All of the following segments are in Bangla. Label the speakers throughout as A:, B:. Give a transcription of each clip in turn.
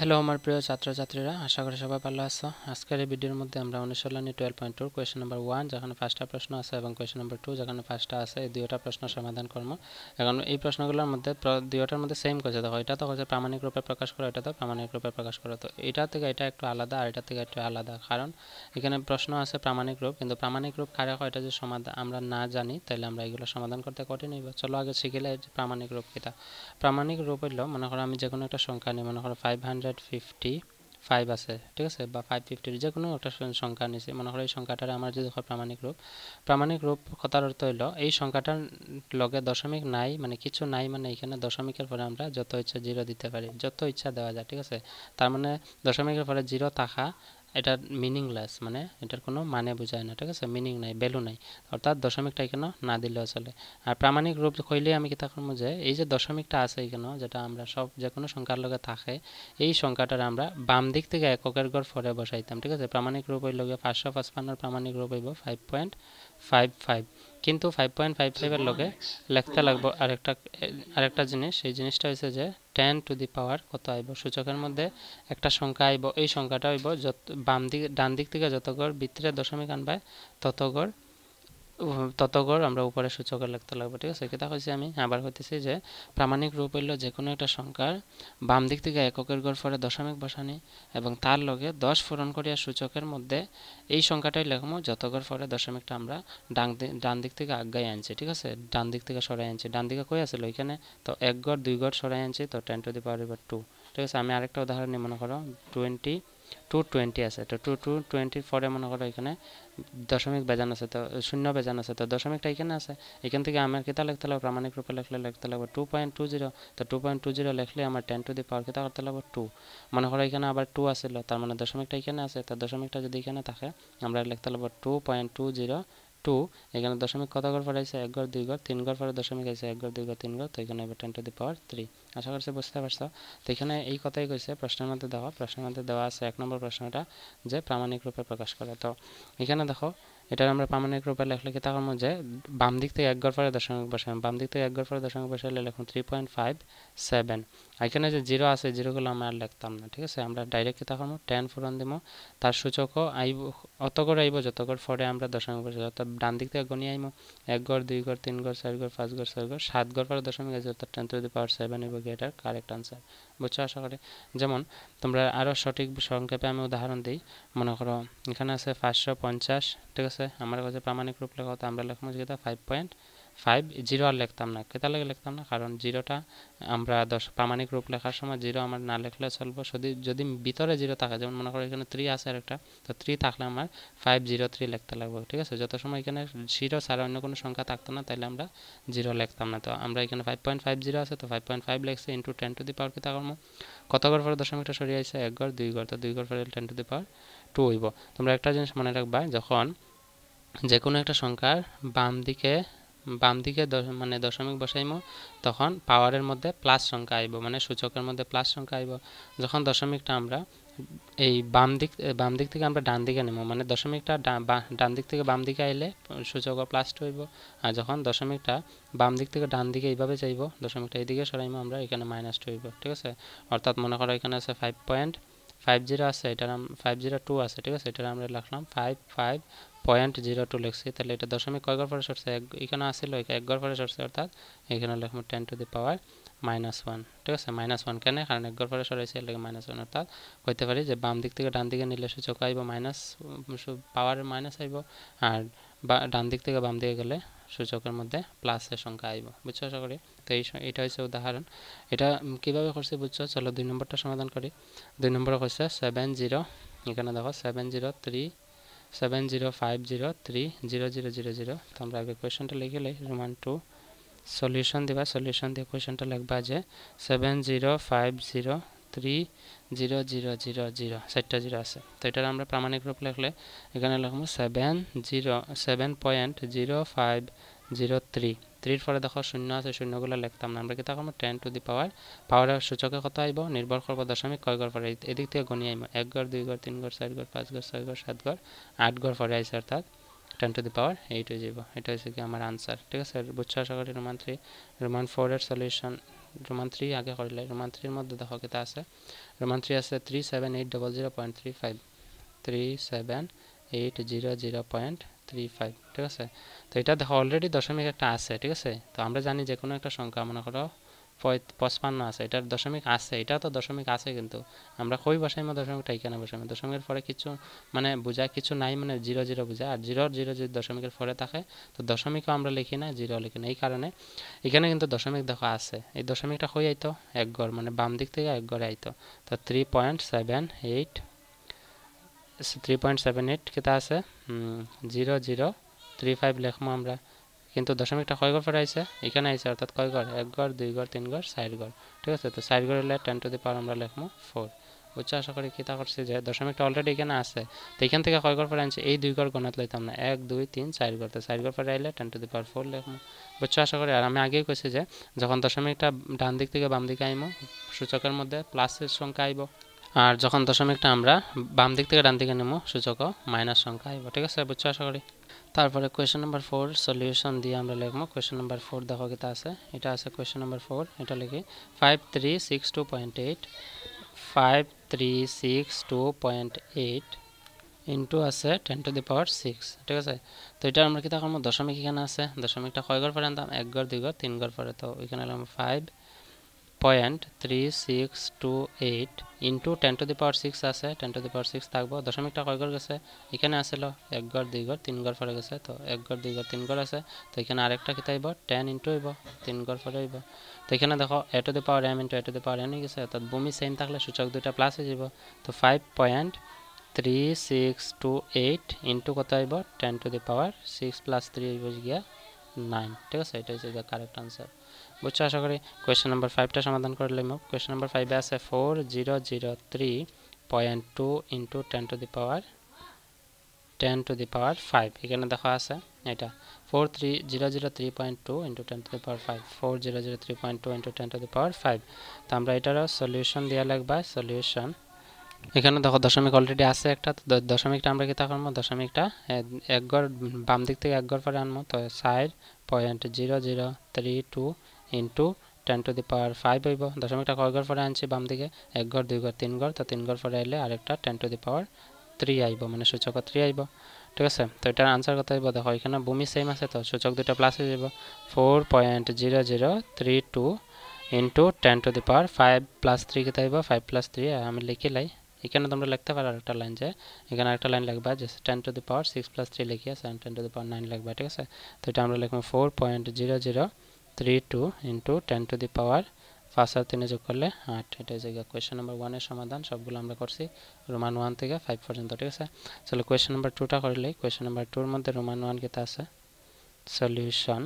A: হ্যালো আমার প্রিয় ছাত্রছাত্রীরা, আশা করি সবাই ভালো আছো। আজকের এই ভিডিওর মধ্যে আমরা অনুশীলনী 12.2 কোয়েশ্চেন নাম্বার 1 যেখানে 5টা প্রশ্ন আছে এবং কোয়েশ্চেন নাম্বার 2 যেখানে 5টা আছে, এই দুইটা প্রশ্ন সমাধান করব। এখন এই প্রশ্নগুলোর মধ্যে দুইটার মধ্যে সেম কইছে, দেখো এটা তো কইছে প্রামাণিক রূপে প্রকাশ করো, এটা তো প্রামাণিক রূপে প্রকাশ করো। তো এটা থেকে এটা একটু আলাদা আর এটা থেকে একটু আলাদা, কারণ এখানে প্রশ্ন আছে প্রামাণিক রূপ, কিন্তু প্রামাণিক রূপ কারে হয় এটা যদি সমাধান আমরা না জানি তাহলে আমরা এগুলো সমাধান করতে কঠিন হইব। চলো আগে শিখিলে প্রামাণিক রূপ কিটা। প্রামাণিক রূপ হইল, মনে করো আমি যে কোনো একটা সংখ্যা নিই, মনে করো 555 আছে, ঠিক আছে, বা 550 যে কোনো একটা সংখ্যা নিছি, মনে করো এই সংখ্যাটার আমার যদি হয় প্রামাণিক রূপ কথার অর্থ হইল এই সংখ্যাটার লগে দশমিক নাই, মানে কিছু নাই, মানে এখানে দশমিকের পরে আমরা যত ইচ্ছা জিরো দিতে পারি, যত ইচ্ছা দেওয়া যায়, ঠিক আছে। তার মানে দশমিকের পরে জিরো থাকা এটা মিনিংলেস, মানে এটার কোনো মানে বোঝায় না, ঠিক আছে, মিনিং নাই, ভ্যালু নাই, অর্থাৎ দশমিকটা এখানে না দিলেও চলে। আর প্রামাণিক রূপ হইলে আমি কি থাকবো যে এই যে দশমিকটা আছে এখানে, যেটা আমরা সব যে কোনো সংখ্যার লগে থাকে, এই সংখ্যাটার আমরা বাম দিক থেকে এককের ঘর ফরে বসাইতাম, ঠিক আছে। প্রামাণিক রূপ হইল গিয়ে 555 প্রামাণিক রূপ হইব 5.55, কিন্তু 5.55 এর লগে লিখতে লাগবো আরেকটা জিনিস। এই জিনিসটা হচ্ছে যে 10 টু দি পাওয়ার কত আইব, সূচকের মধ্যে একটা সংখ্যা আইব, এই সংখ্যাটা হইব যত ডান দিক থেকে যত ঘর ভিতরে দশমিক আনবাই তত ঘর আমরা উপরে সূচকে লিখতে লাগবে, ঠিক আছে। এটা হচ্ছে আমি আবার হইতেছি যে প্রামাণিক রূপ হইল যে কোনো একটা সংখ্যার বাম দিক থেকে এককের ঘর পরে দশমিক বসানি এবং তার লগে 10 পূরণ করিয়া সূচকের মধ্যে এই সংখ্যাটাই লিখবো যত ঘর পরে দশমিকটা আমরা ডান দিক থেকে আগাই আনছি, ঠিক আছে, ডান দিক থেকে সরাই আনছি। ডান দিকে কই আছিল এখানে, তো এক ঘর দুই ঘর সরাই আনছি, তো 10 টু দি পাওয়ার 2, ঠিক আছে। আমি আরেকটা উদাহরণ নিই, মনে করো 20 আছে, তো 20 পরে মনে করো এখানে দশমিক বেজান আছে, তো শূন্য বেজান আছে, তো দশমিকটা এখানে আছে, এখান থেকে আমার কিতা লিখতে লাগবে, প্রামাণিক রূপে লিখতে লাগবে 2.20, তো 2.20 লিখলে আমার 10 টু দি পাওয়ার কিতা করতে লাগবে 2। মনে করো এখানে আবার 2 আসছিল, তার মানে দশমিকটা এখানে আছে, তো দশমিকটা যদি এখানে থাকে আমরা লিখতে লাগবে 2.202। এখানে দশমিক কত ঘর পরে আছে, এক ঘর দুই ঘর তিন ঘর পরে দশমিক আছে, এক ঘর দুই ঘর তিন ঘর, তো এখানে 10 টু দি পাওয়ার 3। আশা করছি বুঝতে পারছো। তো এখানে এই কথাই কইছে প্রশ্নের মধ্যে দেওয়া আছে 1 নম্বর প্রশ্নটা যে প্রামাণিক রূপে প্রকাশ করে। তো এখানে দেখো এটার আমরা প্রামাণিক রূপে লিখলে কি তখন যে বাম দিক থেকে এক ঘর পরে দশমিক বসাই, বাম দিক থেকে এক ঘর পরে দশমিক বসাইলে লিখুন 3.57। এখানে যে জিরো আছে জিরোগুলো আমরা আর লিখতাম না, ঠিক আছে, আমরা ডাইরেক্ট কি তখন 10 পূরণ দিব, তার সূচকও আইব অত করে আইব যত করে পরে আমরা দশমিক বসাই, অর্থাৎ ডান দিক থেকে গণিয়ে আইব এক ঘর দুই ঘর তিন ঘর চার ঘর পাঁচ ঘর ছয় ঘর সাত ঘর পরে দশমিক আছে, অর্থাৎ 10 টু দি পাওয়ার 7 হইব এটার কারেক্ট আনসার। বুঝছো আশা করি। যেমন তোমরা আরও সঠিক সংক্ষেপে আমি উদাহরণ দিই, মনে করো এখানে আছে 550, ঠিক আছে, আমার কাছে প্রামাণিক রূপ লেখা হতো, আমরা লিখবো যেটা 5.5, জিরো আর লিখতাম না, কেতা লাগে লিখতাম না, কারণ জিরোটা আমরা প্রামাণিক রূপ লেখার সময় জিরো আমার না লিখলে চলবো, যদি ভিতরে জিরো থাকে, যেমন মনে করো এখানে 3 আছে একটা, তো 3 থাকলে আমার 503 লিখতে লাগবে, ঠিক আছে। যত সময় এখানে জিরো ছাড়া অন্য কোনো সংখ্যা থাকতো না তাহলে আমরা জিরো লিখতাম না, তো আমরা এখানে 5.50 আছে, তো 5.5 লিখছি ইন্টু 10 টু দি পাওয়ার কেতা করবো কত ঘর পরে দশমিকটা সরিয়ে আসছে, এক ঘর দুই ঘর, তো দুই ঘর পরে 10 টু দি পাওয়ার 2 হইব। তোমরা একটা জিনিস মনে রাখবা, যখন যে কোনো একটা সংখ্যার বাম দিকে মানে দশমিক বসাইমো তখন পাওয়ারের মধ্যে প্লাস সংখ্যা আইব, মানে সূচকের মধ্যে প্লাস সংখ্যা আইব। যখন দশমিকটা আমরা এই বাম দিক থেকে আমরা ডান দিকে নেব, মানে দশমিকটা ডান দিক থেকে বাম দিকে আইলে সূচক +2 হইব, আর যখন দশমিকটা বাম দিক থেকে ডান দিকে এইভাবে যাইব, দশমিকটা এইদিকে সরাইমো আমরা, এখানে -2 হইব, ঠিক আছে। অর্থাৎ মনে করো এখানে আছে 5.50 আছে, এটার 502 আছে, ঠিক আছে, এটার আমরা লিখলাম 55.02 লিখছি, তাহলে এটা দশমিক কয় ঘর পরে সরছে, এখানে আসছিল এক ঘর পরে সরছে, অর্থাৎ এখানে লিখবো 10 টু দি পাওয়ার -1, ঠিক আছে। -1 কেন, কারণ এক ঘর পরে সরাইছে এর লাগে -1, অর্থাৎ কইতে পারি যে বাম দিক থেকে ডান দিকে নিলে সূচক আইব মাইনাস, পাওয়ারের মাইনাস আইব, আর ডান দিক থেকে বাম দিকে গেলে সূচকের মধ্যে প্লাসের সংখ্যা আইব। বুঝছো আশা করি। তো এটা হচ্ছে উদাহরণ। এটা কিভাবে করছে বুঝছো, চলো 2 নম্বরটা সমাধান করি। 2 নম্বরে হচ্ছে 70, এখানে দেখো 7050030000, তো আমরা আগে কোয়েশনটা লিখে লই, রোমান 2 সলিউশন দিবা, সলিউশন দিয়ে কোয়েশনটা লিখবা যে 7050300000, 4টা জিরো আছে, তো এটার আমরা প্রামাণিক রূপ লিখলে এখানে লিখবো 707.0503, 3 পরে দেখো শূন্য আছে, শূন্যগুলো লিখতাম না, আমরা কি তখন 10 টু দি পাওয়ারের সূচকে কত আইব নির্ভর করবো দশমিক কয় ঘর পরে, এদিক থেকে গণি আইব এক ঘর দুই ঘর তিন ঘর চার ঘর পাঁচ ঘর ছয় ঘর সাত ঘর 8 ঘর পরে আইছে, অর্থাৎ 10 টু দি পাওয়ার 8 হয়ে যাব। এটা হচ্ছে কি আমার আনসার, ঠিক আছে। বুঝছো আশা করি। রোমান 4 এর সলিউশন রোমান 3 আগে করলে রোমান 3 এর মধ্যে দেখো কিতা আছে রোমান 3 আছে 37800.35 37800.35 ঠিক আছে তো এটা দেখো অলরেডি দশমিক একটা আছে ঠিক আছে তো আমরা জানি যে কোনো একটা সংখ্যা মনে করো 55 আছে এটার দশমিক আছে এটাও তো দশমিক আছে কিন্তু আমরা কই বসাইমো দশমিকটা এখানে বসাইমো দশমিকের পরে কিছু মানে বোঝায় কিছু নাই মানে 00 বোঝায় আর 00 যদি দশমিকের পরে থাকে তো দশমিকও আমরা লিখি না 0 লিখি না এই কারণে এখানে কিন্তু দশমিক দেখো আছে এই দশমিকটা কই আইতো এক গড় মানে বাম দিক থেকে এক গড়ে আইতো তো 3.78 কেতা আছে 0035 লিখবো আমরা কিন্তু দশমিকটা কয় গড় পরে আইছে এখানে আইছে অর্থাৎ কয় গড় এক গড় দুই গড় তিন গড় চার গড় ঠিক আছে তো চার গড় হলে 10 টু দি পাওয়ার আমরা লিখবো 4 বুঝছো আশা করি কিতা করছি যে দশমিকটা অলরেডি এখানে আছে তো এখান থেকে কয় গড় পরে আনছে এই দুই গড় গণাত লইতাম না 1 2 3 4 গড় তো 4 গড় পরে আইলে 10 টু দি পাওয়ার 4 লিখবো বুঝছো আশা করি আর আমি আগেই কইছি যে যখন দশমিকটা ডান দিক থেকে বাম দিকে আইমো সূচকের মধ্যে প্লাসের সংখ্যা আইব আর যখন দশমিকটা আমরা বাম দিক থেকে ডান দিকে নেবো সূচকও মাইনাস সংখ্যা আইব ঠিক আছে বুঝছো আশা করি তারপরে কোয়েশ্চন নাম্বার 4 সলিউশন দিয়ে আমরা লিখবো কোয়েশ্চন নাম্বার 4 দেখো কিতা আছে এটা আছে কোয়েশ্চন নাম্বার 4 এটা লিখি 5362.8 5362.8 ইনটু আছে 10 টু দি পাওয়ার 6 ঠিক আছে তো এটা আমরা কিতা করব দশমিক এখানে আছে দশমিকটা কয় ঘর পরে আনতাম এক ঘর দুই ঘর তিন ঘর পরে তো এখানে হলো 5.3628 ইনটু 10 টু দি পাওয়ার 6 আছে 10 টু দি পাওয়ার 6 থাকবো দশমিকটা কয় ঘর গেছে এখানে আসলো এক ঘর দুই ঘর তিন ঘর পরে গেছে তো এক ঘর দুই ঘর তিন ঘর আছে তো এখানে আরেকটা কিতা আইব 10 ইনটু আইব তিন ঘর পরে আইব তো এখানে দেখো a two the power m into a two the power n হয়ে গেছে অর্থাৎ ভূমি সেম থাকলে সূচক দুইটা প্লাস হয়ে যাব তো 5.3628 ইনটু কত আইব 10 টু দি পাওয়ার 6 প্লাস 3 হইব গিয়া 9 ঠিক আছে এটা হচ্ছে কারেক্ট আনসার বুঝছো আশা করি কোয়েশ্চন নাম্বার 5টা সমাধান করে লইমু কোয়েশ্চন নাম্বার 5 এ আছে 4003.2 ইনটু 10 টু দি পাওয়ার 5 এখানে দেখা আছে এটা 43003.2 into 10 to the power 5 4003.2 into 10 to the power 5 তো আমরা এটারও সলিউশন দিয়া লাগবা সলিউশন এখানে দেখো দশমিক অলরেডি আছে একটা তো দশমিকটা আমরা কি তা করব দশমিকটা এক ঘর বাম দিক থেকে এক ঘর পরে আনবো তো 4.0032 ইনটু 10 টু দি পাওয়ার 5 হইব দশমিকটা কয় ঘর পরে আনছি বাম দিকে এক ঘর দুই ঘর তিন ঘর তো তিন ঘর পরে আইলে আরেকটা 10 টু দি পাওয়ার 3 আইব মানে সূচক 3 আইব ঠিক আছে তো এটার আনসার কত হইব দেখো এখানে ভূমি সেম আছে তো সূচক দুটো প্লাস হয়ে যাব 4.0032 into 10 to the power 5 plus 3 কত হইব 5 প্লাস 3 আমি লিখি লাই এখানে তোমরা লিখতে পারো আরেকটা লাইন যে এখানে আরেকটা লাইন লিখবা যে 10 টু দি পাওয়ার 6 প্লাস 3 লিখিয়া 10 টু দি পাওয়ার 9 লিখবা ঠিক আছে তো এটা আমরা লিখব 4.0032 ইনটু 10 টু দি পাওয়ার 5 আর 3 যোগ করলে 8 এটা হচ্ছে কোয়েশ্চন নাম্বার 1 এর সমাধান সবগুলো আমরা করছি রোমান 1 থেকে 5 পর্যন্ত ঠিক আছে চলো কোয়েশ্চন নাম্বার 2টা করলে কোয়েশ্চন নাম্বার 2 এর মধ্যে রোমান 1 কিতা আছে সলিউশন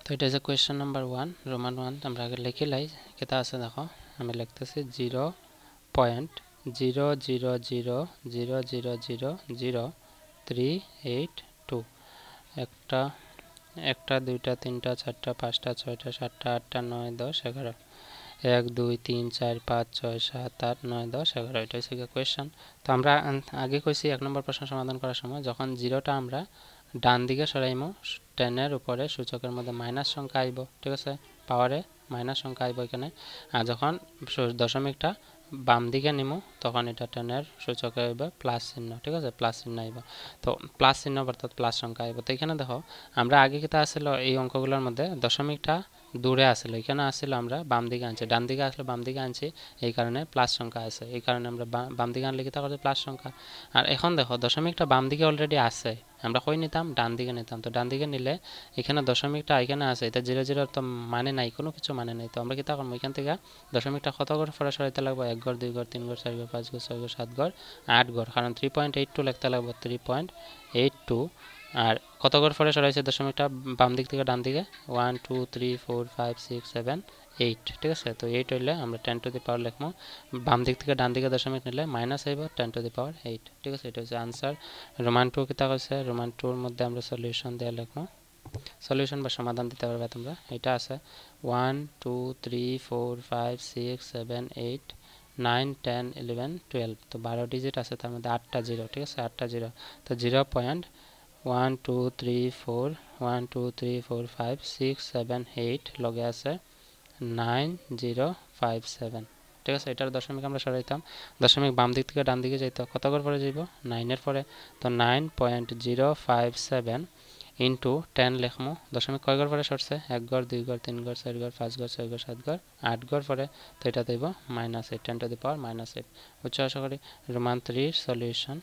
A: তো এটা হচ্ছে কোয়েশ্চন নাম্বার 1 রোমান 1 আমরা আগে লিখি লাই কিতা আছে দেখো আমি লিখতেছি 0.00000382 একটা দুইটা তিনটা চারটা পাঁচটা ছয়টা সাতটা আটটা 9 10 11 1 2 3 4 5 6 7 8 9 10 11 এটা হচ্ছে কোয়েশ্চন তো আমরা আগে কইছি এক নম্বর প্রশ্ন সমাধান করার সময় যখন জিরোটা আমরা ডান দিকে সরাইমু 10 এর উপরে সূচকের মধ্যে মাইনাস সংখ্যা আইব ঠিক আছে পাওয়ারে মাইনাস সংখ্যা আইব এখানে আর যখন দশমিকটা বাম দিকে নিমু তখন এটা 10 এর সূচকে আইব প্লাস চিহ্ন ঠিক আছে প্লাস চিহ্ন আইব তো প্লাস চিহ্ন অর্থাৎ প্লাস সংখ্যা আইব তো এখানে দেখো আমরা আগে কিতা আছিল এই অঙ্কগুলোর মধ্যে দশমিকটা দূরে আসলে এখানে আসলে আমরা বাম দিকে আনছি ডান দিকে আসলে বাম দিকে আনছি এই কারণে প্লাস সংখ্যা আছে এই কারণে আমরা বাম দিকে আনলে কিতা করতে প্লাস সংখ্যা আর এখন দেখো দশমিকটা বাম দিকে অলরেডি আছে আমরা কই নিতাম ডান দিকে নিতাম তো ডান দিকে নিলে এখানে দশমিকটা এখানে আছে এটা 00 তো মানে নাই কোনো কিছু মানে নাই তো আমরা কিতা করব এখান থেকে দশমিকটা কত ঘর ফরা সরাইতে লাগবে এক ঘর দুই ঘর তিন ঘর চার ঘর পাঁচ ঘর ছয় ঘর সাত ঘর আট ঘর কারণ 3.82 লিখতে লাগবে 3.82 আর কত ঘর পরে সরাইছে দশমিকটা বাম দিক থেকে ডান দিকে 1 2 3 4 5 6 7 8 ঠিক আছে তো 8 হইলে আমরা 10 টু দি পাওয়ার লিখবো বাম দিক থেকে ডান দিকে দশমিক নিলে মাইনাস আইব 10 টু দি পাওয়ার 8 ঠিক আছে এটা হচ্ছে आंसर রোমান 2 কিতা কইছে রোমান 2 এর মধ্যে আমরা সলিউশন দেয়া লিখবো সলিউশন বা সমাধান দিতে পারবে তোমরা এটা আছে 1 2 3 4 5 6 7 8 9 10 11 12 তো 12 ডিজিট আছে তার মধ্যে 8টা জিরো ঠিক আছে 8টা জিরো তো 0.1 2 3 4 1 2 3 4 5 6 7 8 লগে আছে 9057, ঠিক আছে। এটার দশমিক আমরা সরাইতাম, দশমিক বাম দিক থেকে ডান দিকে যাইতো, কত ঘর পরে যাইব 9 পরে, তো 9.057 ইন্টু 10 লিখমু, দশমিক কয় ঘর পরে সরছে 1 ঘর 2 ঘর 3 ঘর 4 ঘর 5 ঘর 6 ঘর 7 ঘর 8 ঘর পরে, তো এটা দেব -8, 10 টু দি পাওয়ার -8। বুঝছো আশা করি। রোমান 3 সলিউশন,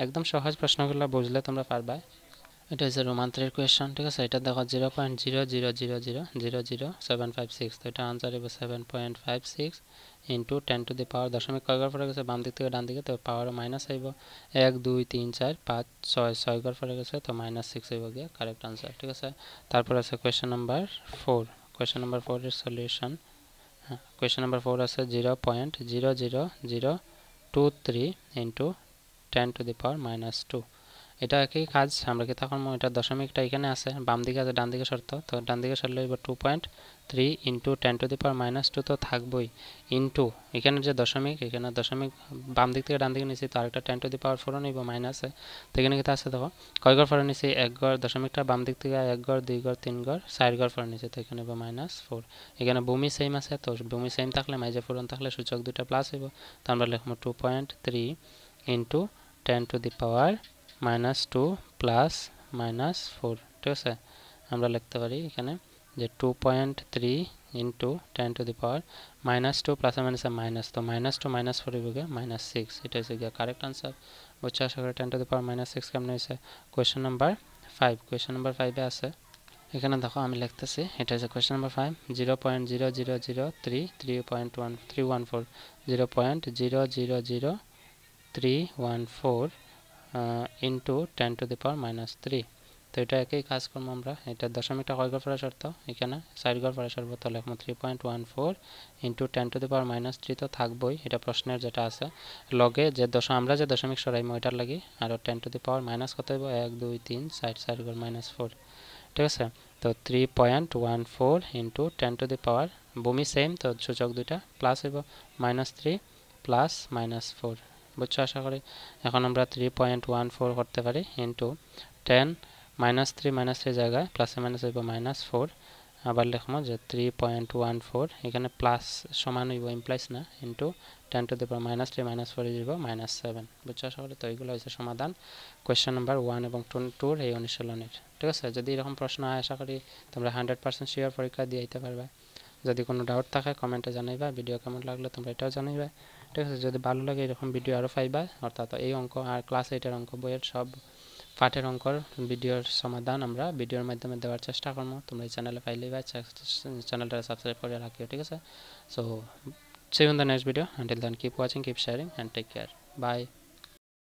A: একদম সহজ প্রশ্নগুলো বুঝলে তোমরা পারবা। এটা হচ্ছে রোমান 3 কোয়েশ্চন, ঠিক আছে। এটা দেখো 0.000000756, তো এটা আনসার হবে 7.56 ইন্টু 10 টু দি পাওয়ার, দশমিক কয় ঘর পরে গেছে বাম দিক থেকে ডান দিকে, তো পাওয়ার মাইনাস আইব 1 2 3 4 5 6 ঘর পরে গেছে, তো -6 হইব গিয়ে কারেক্ট আনসার, ঠিক আছে। তারপর আছে কোয়েশ্চন নাম্বার 4, কোয়েশ্চন নাম্বার 4 এর সলিউশন। হ্যাঁ, কোয়েশ্চন নাম্বার 4 আছে 0.00023 ইন্টু 10 টু দি পাওয়ার -2। এটা একই কাজ, আমরা কি তখন এটা দশমিকটা এখানে আছে, বাম দিকে আছে ডান দিকে সরতো, তো ডান দিকে সরলে এবার 2.3 ইন্টু 10 টু দি পাওয়ার -2 তো থাকবই, ইন্টু এখানে যে দশমিক, এখানে দশমিক বাম দিক থেকে ডান দিকে নিয়েছি, তো আরেকটা 10 টু দি পাওয়ার 4 নিব মাইনাসে, তো এখানে কিন্তু আছে দেখো কয় ঘর পরে নিয়েছি 1 ঘর, দশমিকটা বাম দিক থেকে 1 ঘর 2 ঘর 3 ঘর 4 ঘর পরে নিয়েছি, তো এখানে -4। এখানে ভূমি সেম আছে, তো ভূমি সেম থাকলে মাইজে পূরণ থাকলে সূচক দুইটা প্লাস হইব, তো আমরা লিখবো 2.3 into 10 to the power -2 plus -4, ঠিক আছে। আমরা লিখতে পারি এখানে যে 2.3 into 10 to the power -2 plus মাইনাসে মাইনাস, তো -2 -4 হইব গিয়ে -6, এটা হচ্ছে গিয়ে কারেক্ট আনসার। বুঝছো আশা করি। 10 টু দি পাওয়ার -6 কেমন হয়েছে। কোয়েশ্চেন নাম্বার 5, কোয়েশ্চেন নাম্বার 5-এ আছে, এখানে দেখো আমি লিখতেছি, এটা হচ্ছে question number 5, 0.0003314 0.0000314 into 10 to the power -3, তো এটা একই কাজ করবো আমরা। এটা দশমিকটা কয় ঘর পরে সরত, এখানে 4 ঘর পরে সরব, তো লিখবো 3.14 ইন্টু 10 টু দি পাওয়ার -3 তো থাকবই, এটা প্রশ্নের যেটা আছে লগে যে আমরা যে দশমিক সরাইমো ওইটার লাগি, আর 10 টু দি পাওয়ার মাইনাস কত হইব 1 2 3 4 ঘর -4, ঠিক আছে। তো 3.14 ইন্টু 10 টু দি পাওয়ার, ভূমি সেম তো সূচক দুইটা প্লাস হইব -3 প্লাস -4, বুঝছো আশা করি। এখন আমরা 3.14 করতে পারি ইন্টু 10, -3 জায়গায় প্লাসে মাইনাস হইব -4, আবার লিখবো যে 3.14 এখানে প্লাস সমান হইব ইমপ্লাইস না, ইন্টু 10 টু দি পাওয়ার -3 -4 হইব -7, বুঝছো আশা করি। তো এইগুলো হচ্ছে সমাধান কোয়েশ্চেন নাম্বার 1 এবং 2 এই অনুশীলনের, ঠিক আছে। যদি এরকম প্রশ্ন হয় আশা করি তোমরা 100% শিওর পরীক্ষা দিয়ে দিতে পারবে। যদি কোনো ডাউট থাকে কমেন্টে জানাইবা, ভিডিও কেমন লাগলো তোমরা এটাও জানাইবা, ঠিক আছে। যদি ভালো লাগে এরকম ভিডিও আরও পাইবা, অর্থাৎ এই অঙ্ক আর ক্লাস 8-এর অঙ্ক বইয়ের সব পাঠের অঙ্কর ভিডিওর সমাধান আমরা ভিডিওর মাধ্যমে দেওয়ার চেষ্টা করবো। তোমরা এই চ্যানেলে পাইলেই বা চ্যানেলটা সাবস্ক্রাইব করে রাখিও, ঠিক আছে। So see you in the next video. Until then, keep watching, keep sharing and take care. Bye.